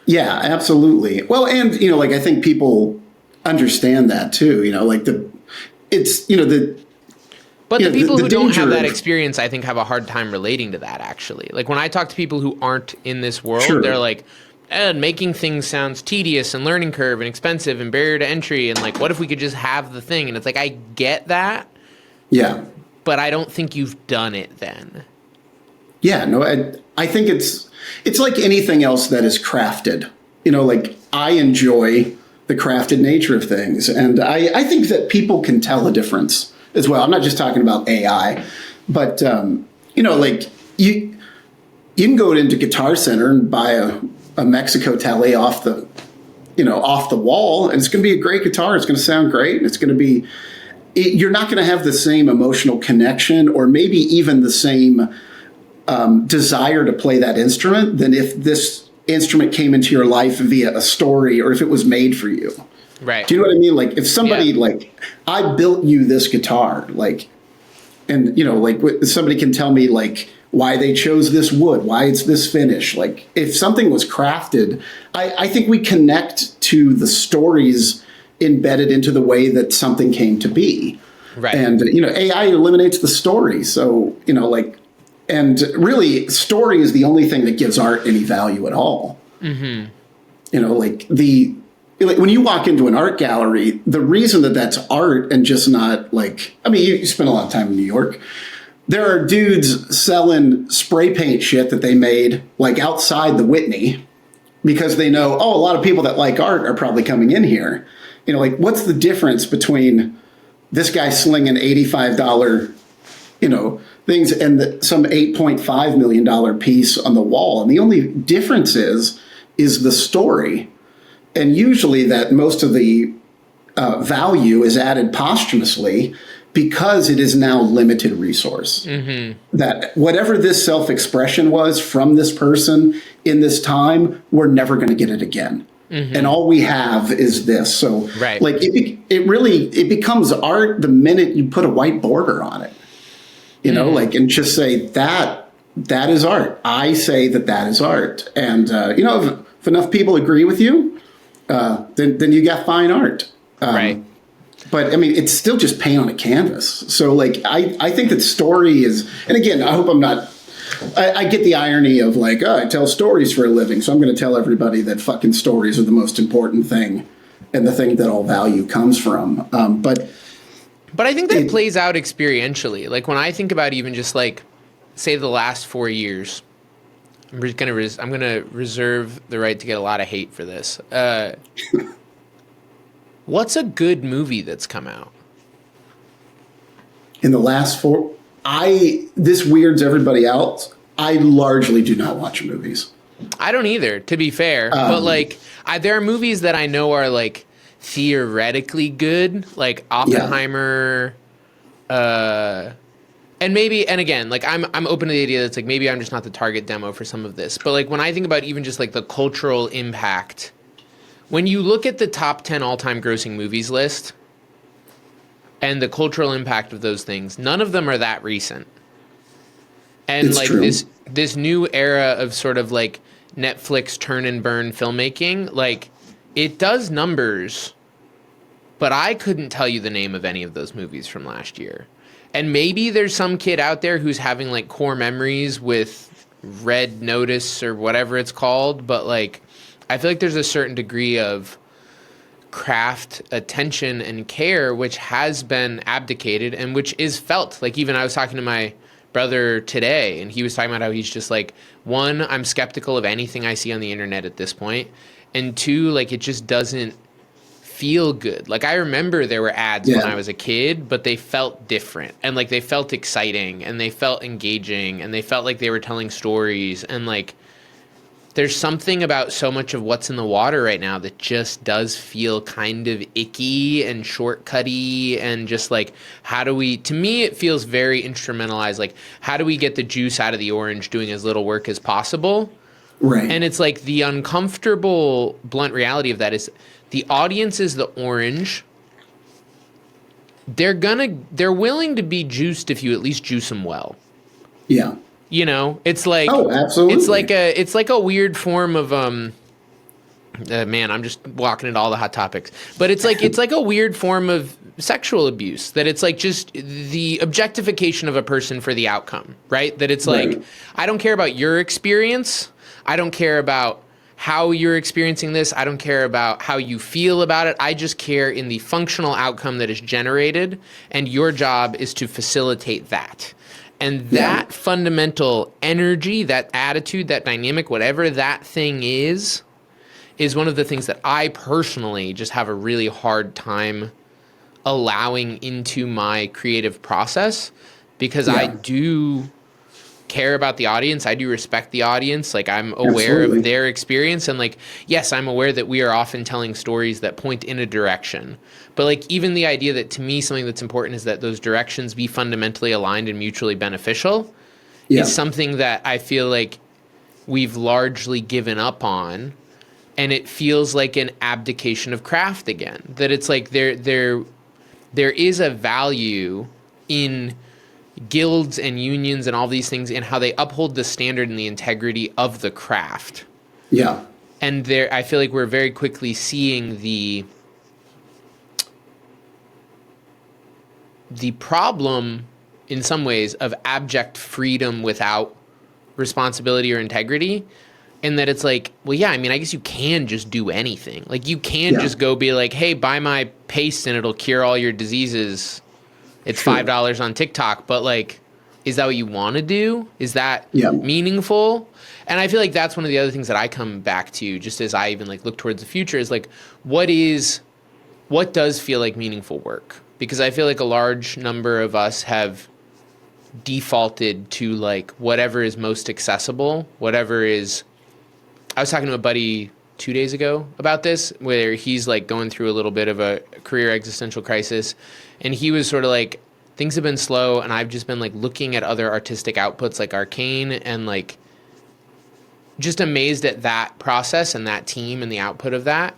Speaker 2: Yeah,
Speaker 1: absolutely. Well, and, I think people understand that too,
Speaker 2: But the people who don't have that experience, I think, have a hard time relating to that, actually. Like, when I talk to people who aren't in this world, they're like, making things sounds tedious and learning curve and expensive and barrier to entry. And, like, what if we could just have the thing? And it's like, I get that.
Speaker 1: Yeah.
Speaker 2: But I don't think you've done it then.
Speaker 1: Yeah, no, I think it's like anything else that is crafted. Like, I enjoy the crafted nature of things. And I think that people can tell a difference as well. I'm not just talking about AI, but like you can go into Guitar Center and buy a Mexico Tele off the wall, and it's going to be a great guitar. It's going to sound great. And it's going to be. You're not going to have the same emotional connection, or maybe even the same desire to play that instrument, than if this instrument came into your life via a story, or if it was made for you.
Speaker 2: Right.
Speaker 1: Do you know what I mean? Like if somebody like, I built you this guitar, like, and like somebody can tell me like why they chose this wood, why it's this finish. Like if something was crafted, I think we connect to the stories embedded into the way that something came to be.
Speaker 2: Right.
Speaker 1: And, AI eliminates the story. So, and really story is the only thing that gives art any value at all. Mm-hmm. Like when you walk into an art gallery, the reason that that's art and just not you spend a lot of time in New York. There are dudes selling spray paint shit that they made like outside the Whitney because they know, a lot of people that like art are probably coming in here. What's the difference between this guy slinging $85, things and some $8.5 million piece on the wall? And the only difference is the story. And usually that most of the value is added posthumously because it is now limited resource. Mm-hmm. That whatever this self-expression was from this person in this time, we're never going to get it again. Mm-hmm. And all we have is this. So like it becomes art the minute you put a white border on it, and just say that is art. I say that is art. And, if enough people agree with you, then you got fine art.
Speaker 2: Right.
Speaker 1: But I mean, it's still just paint on a canvas. So like, I think that story is, and again, I hope I'm not, I get the irony of like, I tell stories for a living. So I'm going to tell everybody that fucking stories are the most important thing and the thing that all value comes from. But
Speaker 2: I think that plays out experientially. Like when I think about even just like, say the last 4 years, I'm going to reserve the right to get a lot of hate for this. What's a good movie that's come out?
Speaker 1: In the last 4, this weirds everybody else. I largely do not watch movies.
Speaker 2: I don't either, to be fair. But like, there are movies that I know are like theoretically good, like Oppenheimer, and maybe, and again, like I'm open to the idea that's like maybe I'm just not the target demo for some of this. But like when I think about even just like the cultural impact, when you look at the top 10 all-time grossing movies list, and the cultural impact of those things, none of them are that recent. And
Speaker 1: It's
Speaker 2: like
Speaker 1: true.
Speaker 2: this new era of sort of like Netflix turn and burn filmmaking, like it does numbers, but I couldn't tell you the name of any of those movies from last year. And maybe there's some kid out there who's having like core memories with Red Notice or whatever it's called, but like I feel like there's a certain degree of craft attention and care which has been abdicated and which is felt. Like even I was talking to my brother today and he was talking about how he's just like, one, I'm skeptical of anything I see on the internet at this point, and two, like it just doesn't feel good. Like I remember there were ads when I was a kid, but they felt different and like they felt exciting and they felt engaging and they felt like they were telling stories. And like there's something about so much of what's in the water right now that just does feel kind of icky and shortcutty, and just like, how do we, to me, it feels very instrumentalized. Like, how do we get the juice out of the orange doing as little work as possible?
Speaker 1: Right.
Speaker 2: And it's like the uncomfortable, blunt reality of that is the audience is the orange. They're willing to be juiced if you at least juice them well.
Speaker 1: Yeah.
Speaker 2: You know, it's like,
Speaker 1: oh, absolutely.
Speaker 2: It's like a weird form of, man, I'm just walking into all the hot topics, but it's like a weird form of sexual abuse, that it's like just the objectification of a person for the outcome, right? That it's like, I don't care about your experience. I don't care about how you're experiencing this. I don't care about how you feel about it. I just care in the functional outcome that is generated, and your job is to facilitate that. And that fundamental energy, that attitude, that dynamic, whatever that thing is one of the things that I personally just have a really hard time allowing into my creative process, because I do care about the audience. I do respect the audience. Like I'm aware of their experience, and like, yes, I'm aware that we are often telling stories that point in a direction. But like even the idea that, to me, something that's important is that those directions be fundamentally aligned and mutually beneficial is something that I feel like we've largely given up on. And it feels like an abdication of craft again. That it's like there is a value in guilds and unions and all these things and how they uphold the standard and the integrity of the craft.
Speaker 1: Yeah.
Speaker 2: And there, I feel like we're very quickly seeing the problem in some ways of abject freedom without responsibility or integrity. And that it's like, well, yeah, I mean, I guess you can just do anything. Like you can just go be like, hey, buy my paste and it'll cure all your diseases. It's $5 on TikTok. But like, is that what you want to do? Is that meaningful? And I feel like that's one of the other things that I come back to, just as I even like look towards the future, is like, what does feel like meaningful work? Because I feel like a large number of us have defaulted to like whatever is most accessible, whatever is. I was talking to a buddy 2 days ago about this, where he's like going through a little bit of a career existential crisis. And he was sort of like, things have been slow. And I've just been like looking at other artistic outputs like Arcane, and like just amazed at that process and that team and the output of that.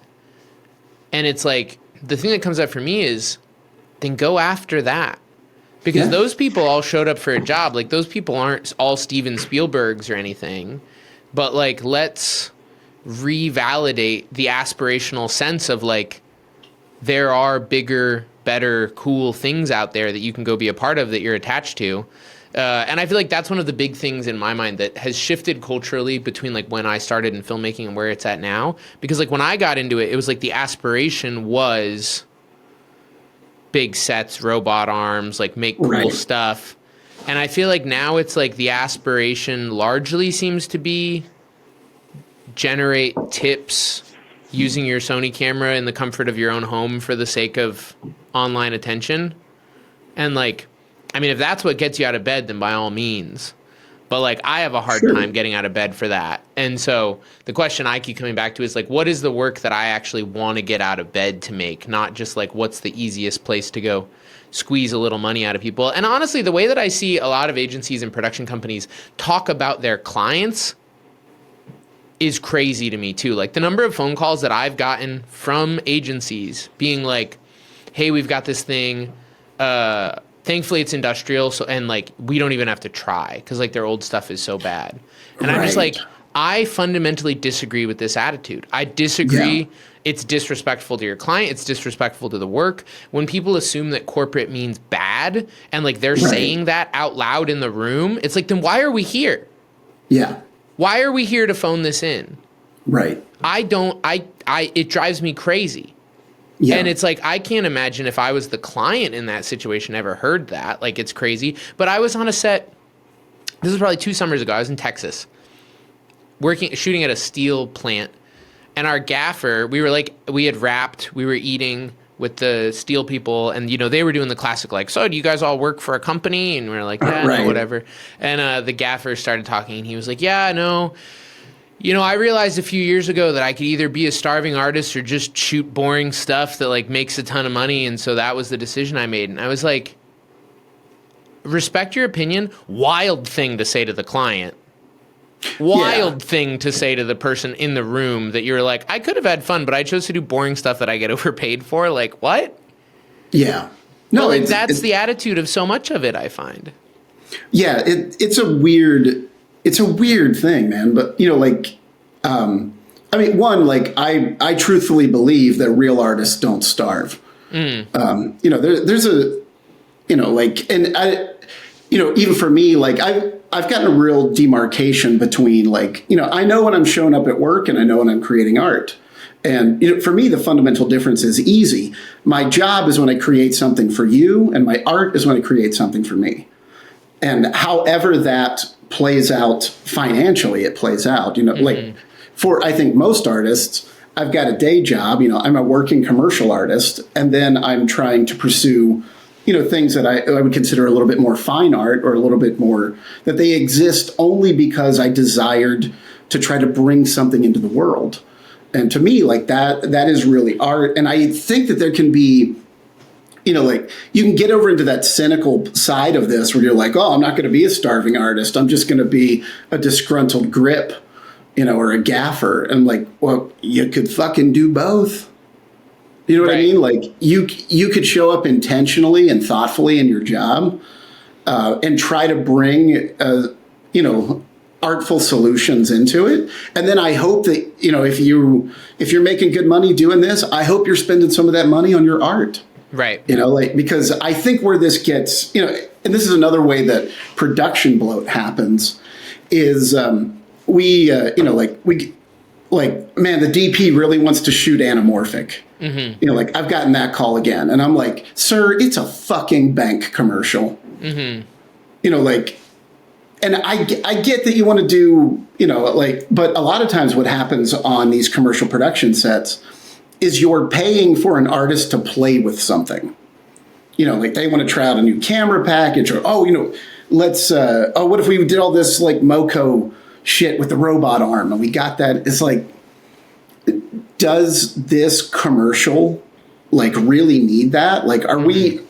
Speaker 2: And it's like, the thing that comes up for me is, then go after that. Because those people all showed up for a job. Like those people aren't all Steven Spielbergs or anything. But like, let's revalidate the aspirational sense of like, there are bigger, better, cool things out there that you can go be a part of, that you're attached to. And I feel like that's one of the big things in my mind that has shifted culturally between like when I started in filmmaking and where it's at now. Because like when I got into it, it was like the aspiration was big sets, robot arms, like make cool stuff. And I feel like now it's like the aspiration largely seems to be generate tips using your Sony camera in the comfort of your own home for the sake of online attention. And like, I mean, if that's what gets you out of bed, then by all means. But like, I have a hard time getting out of bed for that. And so the question I keep coming back to is like, what is the work that I actually want to get out of bed to make? Not just like, what's the easiest place to go squeeze a little money out of people. And honestly, the way that I see a lot of agencies and production companies talk about their clients is crazy to me too. Like the number of phone calls that I've gotten from agencies being like, hey, we've got this thing. thankfully it's industrial, so, and like we don't even have to try because like their old stuff is so bad. And I'm just
Speaker 1: Right.
Speaker 2: like, I fundamentally disagree with this attitude. I disagree.
Speaker 1: Yeah.
Speaker 2: It's disrespectful to your client. It's disrespectful to the work. When people assume that corporate means bad and like they're saying that out loud in the room, it's like, then why are we here?
Speaker 1: Yeah.
Speaker 2: Why are we here to phone this in?
Speaker 1: Right.
Speaker 2: It drives me crazy.
Speaker 1: Yeah.
Speaker 2: And it's like, I can't imagine if I was the client in that situation ever heard that. Like, it's crazy. But I was on a set, this was probably 2 summers ago. I was in Texas, shooting at a steel plant. And our gaffer, we had wrapped, we were eating with the steel people. And, you know, they were doing the classic, like, so do you guys all work for a company? And we were like, yeah, no, whatever. And the gaffer started talking and he was like, yeah, no. You know, I realized a few years ago that I could either be a starving artist or just shoot boring stuff that like makes a ton of money. And so that was the decision I made. And I was like, respect your opinion. Wild thing to say to the client. Wild thing to say to the person in the room that you're like, I could have had fun, but I chose to do boring stuff that I get overpaid for. Like, what?
Speaker 1: Yeah. No,
Speaker 2: like, that's the attitude of so much of it, I find.
Speaker 1: Yeah, it's a weird thing, man. But, you know, like, I mean, one, like, I truthfully believe that real artists don't starve. You know, there's a, you know, like, and I, you know, even for me, like, I've gotten a real demarcation between, like, you know, I know when I'm showing up at work and I know when I'm creating art. And, you know, for me, the fundamental difference is easy. My job is when I create something for you, and my art is when I create something for me. And however that plays out financially, it plays out, you know, like for, I think most artists, I've got a day job, you know, I'm a working commercial artist, and then I'm trying to pursue, you know, things that I would consider a little bit more fine art, or a little bit more that they exist only because I desired to try to bring something into the world. And to me, like, that is really art. And I think that there can be, you know, like, you can get over into that cynical side of this where you're like, oh, I'm not going to be a starving artist. I'm just going to be a disgruntled grip, you know, or a gaffer. And like, well, you could fucking do both. You know what I mean? Like, you could show up intentionally and thoughtfully in your job and try to bring, you know, artful solutions into it. And then I hope that, you know, if you're making good money doing this, I hope you're spending some of that money on your art.
Speaker 2: Right.
Speaker 1: You know, like, because I think where this gets, you know, and this is another way that production bloat happens is you know, like, man, the DP really wants to shoot anamorphic. You know, like, I've gotten that call again. And I'm like, sir, it's a fucking bank commercial. You know, like, and I get that you want to do, you know, like, but a lot of times what happens on these commercial production sets is you're paying for an artist to play with something. You know, like, they want to try out a new camera package, or, oh, you know, let's, oh, what if we did all this like Moco shit with the robot arm and we got that? It's like, does this commercial like really need that? Like, are we,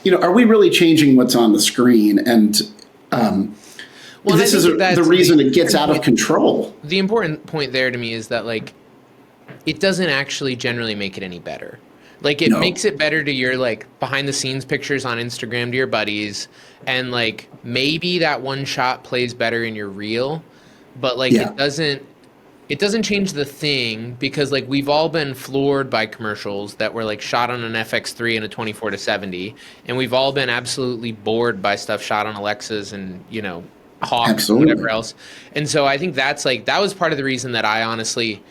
Speaker 1: you know, are we really changing what's on the screen? And well, this is the reason it gets out of control.
Speaker 2: The important point there to me is that, like, it doesn't actually generally make it any better. Like, it makes it better to your, like, behind the scenes pictures on Instagram to your buddies. And like, maybe that one shot plays better in your reel, but like, it doesn't change the thing, because like, we've all been floored by commercials that were like shot on an FX3 and a 24-70. And we've all been absolutely bored by stuff shot on Alexas and, you know, Hawks and whatever else. And so I think that's like, that was part of the reason that I honestly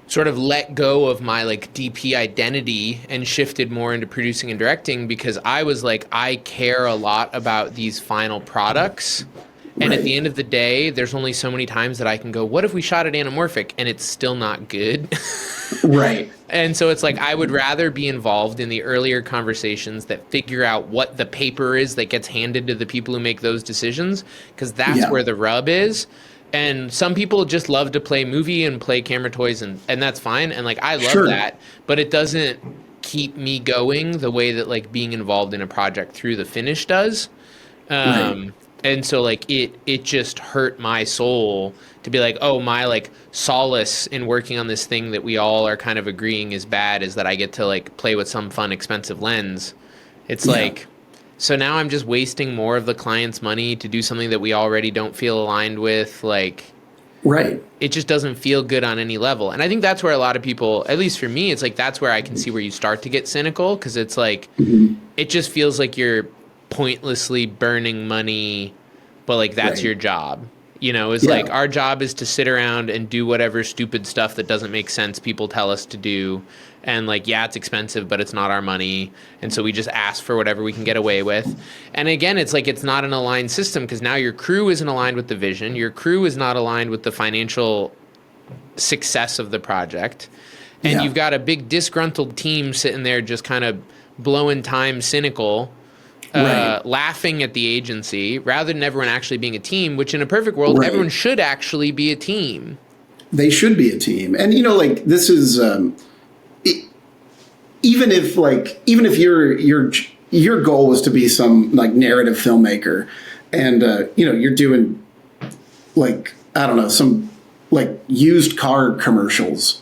Speaker 2: sort of let go of my like DP identity and shifted more into producing and directing, because I was like, I care a lot about these final products. And at the end of the day, there's only so many times that I can go, what if we shot it anamorphic, and it's still not good?
Speaker 1: Right.
Speaker 2: And so it's like, I would rather be involved in the earlier conversations that figure out what the paper is that gets handed to the people who make those decisions, because that's where the rub is. And some people just love to play movie and play camera toys, and that's fine. And like, I love that, but it doesn't keep me going the way that like being involved in a project through the finish does. And so like, it just hurt my soul to be like, oh, my like solace in working on this thing that we all are kind of agreeing is bad is that I get to like play with some fun, expensive lens. It's
Speaker 1: Yeah.
Speaker 2: like, so now I'm just wasting more of the client's money to do something that we already don't feel aligned with. Like,
Speaker 1: Right.
Speaker 2: it just doesn't feel good on any level. And I think that's where a lot of people, at least for me, it's like that's where I can see where you start to get cynical, because it's like, it just feels like you're pointlessly burning money, but like that's
Speaker 1: Right.
Speaker 2: your job. You know, it's
Speaker 1: Yeah.
Speaker 2: like our job is to sit around and do whatever stupid stuff that doesn't make sense people tell us to do. And like, yeah, it's expensive, but it's not our money. And so we just ask for whatever we can get away with. And again, it's like, it's not an aligned system, because now your crew isn't aligned with the vision. Your crew is not aligned with the financial success of the project. And
Speaker 1: Yeah.
Speaker 2: you've got a big disgruntled team sitting there just kind of blowing time, cynical,
Speaker 1: Right.
Speaker 2: laughing at the agency, rather than everyone actually being a team, which in a perfect world,
Speaker 1: Right.
Speaker 2: everyone should actually be a team.
Speaker 1: They should be a team. And, you know, like, this is, even if your goal was to be some like narrative filmmaker, and you know, you're doing like, I don't know, some like used car commercials,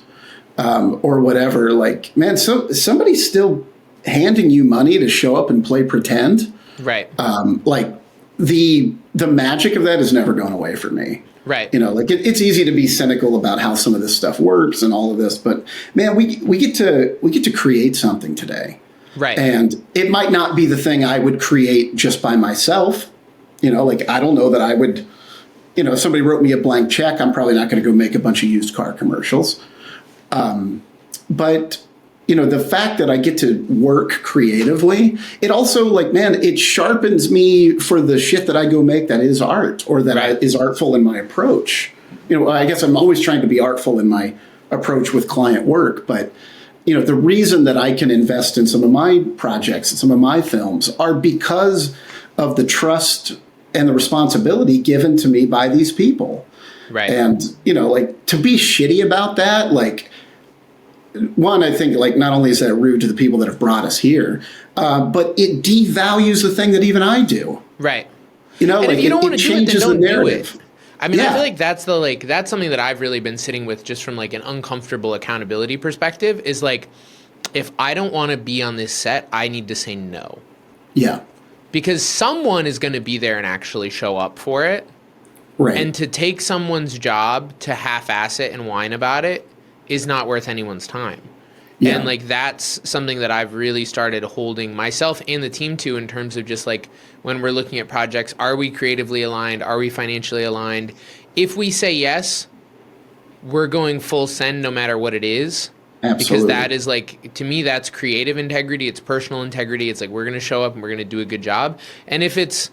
Speaker 1: or whatever, like, man, so somebody's still handing you money to show up and play pretend.
Speaker 2: Right.
Speaker 1: Like, the magic of that has never gone away for me.
Speaker 2: Right.
Speaker 1: You know, like, it's easy to be cynical about how some of this stuff works and all of this, but man, we get to create something today.
Speaker 2: Right.
Speaker 1: And it might not be the thing I would create just by myself. You know, like, I don't know that I would, you know, if somebody wrote me a blank check, I'm probably not going to go make a bunch of used car commercials. But you know, the fact that I get to work creatively, it also, like, man, it sharpens me for the shit that I go make that is art, or that is artful in my approach. You know, I guess I'm always trying to be artful in my approach with client work, but, you know, the reason that I can invest in some of my projects and some of my films are because of the trust and the responsibility given to me by these people.
Speaker 2: Right.
Speaker 1: And, you know, like, to be shitty about that, like, one, I think, like, not only is that rude to the people that have brought us here, but it devalues the thing that even I do.
Speaker 2: Right.
Speaker 1: You know,
Speaker 2: and
Speaker 1: like,
Speaker 2: if you don't
Speaker 1: it
Speaker 2: want to do it, then
Speaker 1: changes the
Speaker 2: don't do
Speaker 1: narrative.
Speaker 2: it. I mean, I
Speaker 1: Yeah.
Speaker 2: feel like that's something that I've really been sitting with, just from like an uncomfortable accountability perspective, is like, if I don't want to be on this set, I need to say no.
Speaker 1: Yeah.
Speaker 2: Because someone is going to be there and actually show up for it.
Speaker 1: Right.
Speaker 2: And to take someone's job to half-ass it and whine about it is not worth anyone's time.
Speaker 1: Yeah.
Speaker 2: And like, that's something that I've really started holding myself and the team to, in terms of just like, when we're looking at projects, are we creatively aligned? Are we financially aligned? If we say yes, we're going full send no matter what it is.
Speaker 1: Absolutely.
Speaker 2: Because that is, like, to me, that's creative integrity. It's personal integrity. It's like, we're going to show up and we're going to do a good job. And if it's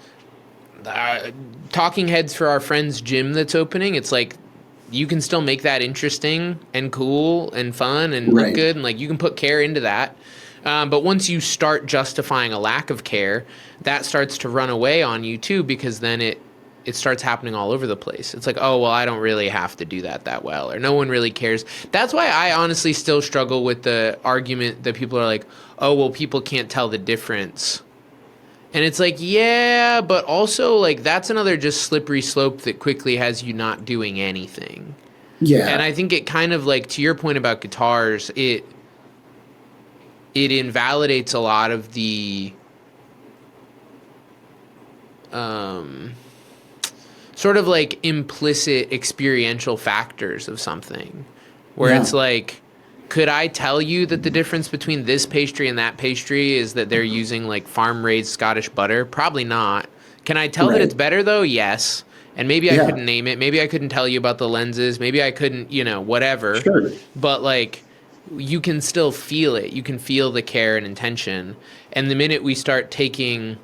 Speaker 2: talking heads for our friend's gym that's opening, it's like, you can still make that interesting and cool and fun and look good, and like, you can put care into that. But once you start justifying a lack of care, that starts to run away on you too, because then it starts happening all over the place. It's like, oh, well, I don't really have to do that well, or no one really cares. That's why I honestly still struggle with the argument that people are like, oh, well, people can't tell the difference. And it's like, yeah, but also, like, that's another just slippery slope that quickly has you not doing anything.
Speaker 1: Yeah.
Speaker 2: And I think it kind of, like, to your point about guitars, it invalidates a lot of the sort of like implicit experiential factors of something, where it's like, could I tell you that the difference between this pastry and that pastry is that they're using like farm-raised Scottish butter? Probably not. Can I tell that it's better though? Yes. And maybe I couldn't name it. Maybe I couldn't tell you about the lenses. Maybe I couldn't, you know, whatever.
Speaker 1: Sure.
Speaker 2: But like, you can still feel it. You can feel the care and intention. And the minute we start taking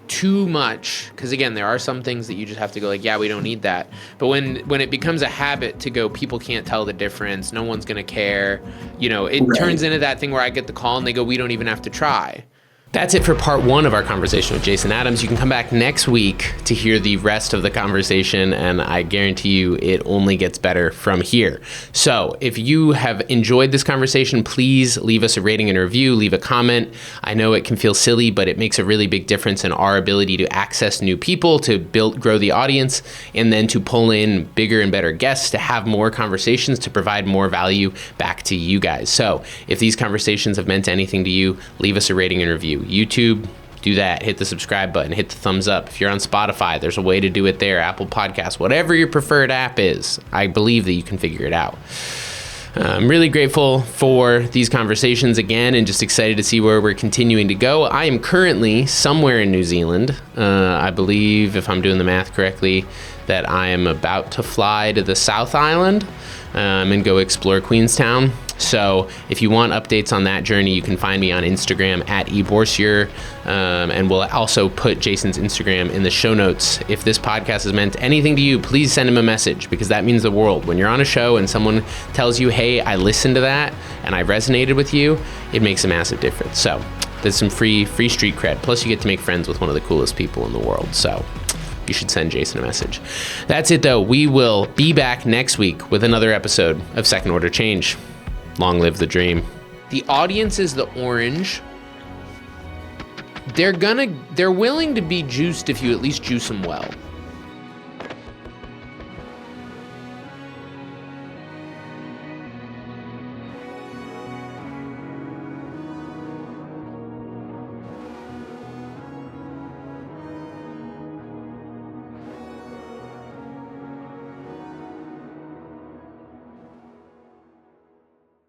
Speaker 2: too much, because again, there are some things that you just have to go like, yeah, we don't need that. But when it becomes a habit to go, people can't tell the difference, no one's going to care, you know, it turns into that thing where I get the call and they go, we don't even have to try. That's it for part one of our conversation with Jason Adams. You can come back next week to hear the rest of the conversation, and I guarantee you it only gets better from here. So if you have enjoyed this conversation, please leave us a rating and a review, leave a comment. I know it can feel silly, but it makes a really big difference in our ability to access new people, to grow the audience, and then to pull in bigger and better guests, to have more conversations, to provide more value back to you guys. So if these conversations have meant anything to you, leave us a rating and review. YouTube, do that. Hit the subscribe button, hit the thumbs up. If you're on Spotify, there's a way to do it there. Apple Podcasts, whatever your preferred app is, I believe that you can figure it out. I'm really grateful for these conversations again, and just excited to see where we're continuing to go. I am currently somewhere in New Zealand. I believe, if I'm doing the math correctly, that I am about to fly to the South Island and go explore Queenstown. So if you want updates on that journey, you can find me on Instagram at eBourcier, and we'll also put Jason's Instagram in the show notes. If this podcast has meant anything to you, please send him a message, because that means the world. When you're on a show and someone tells you, hey, I listened to that and I resonated with you, it makes a massive difference. So there's some free street cred. Plus you get to make friends with one of the coolest people in the world. So you should send Jason a message. That's it though. We will be back next week with another episode of Second Order Change. Long live the dream. The audience is the orange. They're willing to be juiced if you at least juice them well.